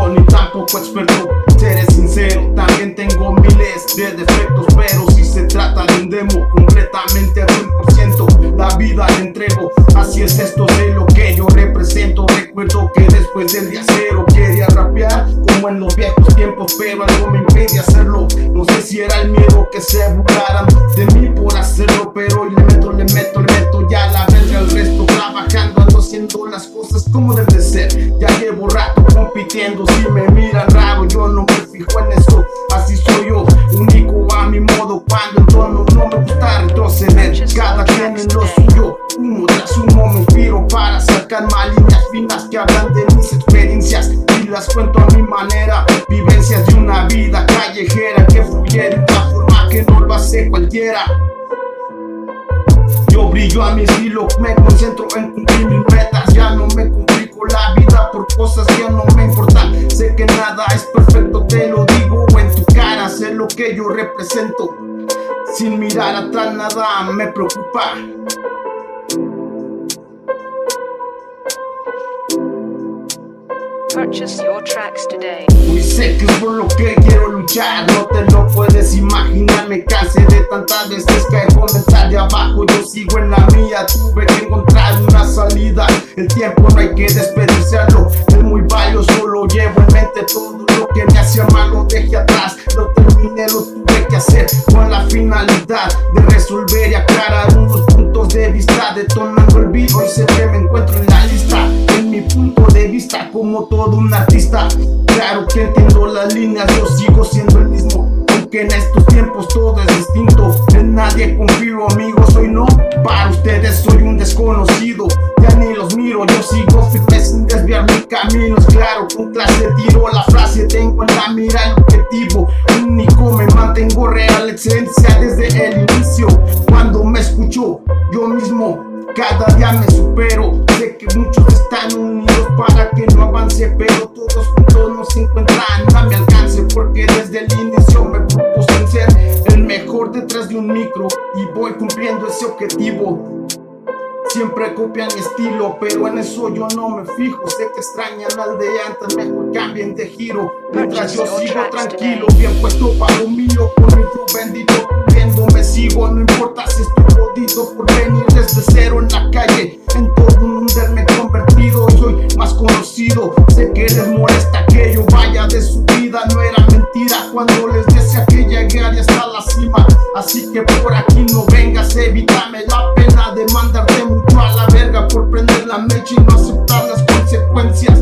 perfecto ni tampoco experto. Seré sincero, también tengo miles de defectos, pero si se trata de un demo completamente al 100%, la vida le entrego. Así es esto de lo que yo represento. Recuerdo que después del día cero quería rapear como en los viejos tiempos, pero algo me impide hacerlo. No sé si era el miedo que se burlaran de mí por hacerlo, pero hoy le meto ya la verga el resto. Trabajando, ando haciendo las cosas como deben de ser. Ya llevo rato compitiendo, si me miran raro yo no me fijo en eso. Así soy yo, único a mi modo, cuando en tono no me gusta retroceder. Cada quien en lo suyo, uno tras uno me inspiro para sacar más líneas finas que hablan de mis experiencias y las cuento a mi manera. Vivencias de una vida callejera que fluye de una forma que no lo hace cualquiera. Yo brillo a mi estilo, me concentro en cumplir mis metas. Ya no me complico la vida por cosas que no me importan. Sé que nada es perfecto, te lo digo en tu cara. Sé lo que yo represento, sin mirar atrás nada me preocupa. Purchase your tracks today. Hoy sé que es por lo que quiero luchar, no te lo puedes imaginar. Me cansé de tantas veces caer, comenzar de abajo. Yo sigo en la mía, tuve que encontrar una salida. El tiempo no hay que desperdiciarlo, es muy valioso. Lo llevo en mente, todo lo que me hacía mal lo dejé atrás. Lo terminé, lo tuve que hacer con la finalidad de resolver y aclarar unos puntos de vista. Detonando el beat, hoy sé que me encuentro en la lista. En mi punto de vista como todo un artista, claro que entiendo las líneas, yo sigo siendo el mismo. Aunque en estos tiempos todo es distinto, en nadie confío, amigos, hoy no. Para ustedes soy un desconocido, ya ni los miro. Yo sigo firme sin desviar mi camino. Es claro, con clase tiro la frase, tengo en la mira el objetivo único. Me mantengo real, excelencia desde el inicio. Cuando me escucho yo mismo, cada día me supero. Sé que muchos están unidos para que no avance, pero todos juntos no se encuentran a mi alcance, porque desde el inicio me propuse ser el mejor detrás de un micro y voy cumpliendo ese objetivo. Siempre copian mi estilo, pero en eso yo no me fijo. Sé que extrañan al de antes, mejor cambien de giro. Mientras yo sigo tranquilo, bien puesto para lo mío, con mi flow bendito, me sigo. No importa si estoy jodido por venir desde cero en la calle. En todo un mundo me he convertido, soy más conocido. Sé que les molesta que yo vaya de su vida, no era mentira cuando les decía que llegaría hasta la cima. Así que por aquí no vengas, evítame la pena de mandarte mucho a la verga por prender la mecha y no aceptar las consecuencias.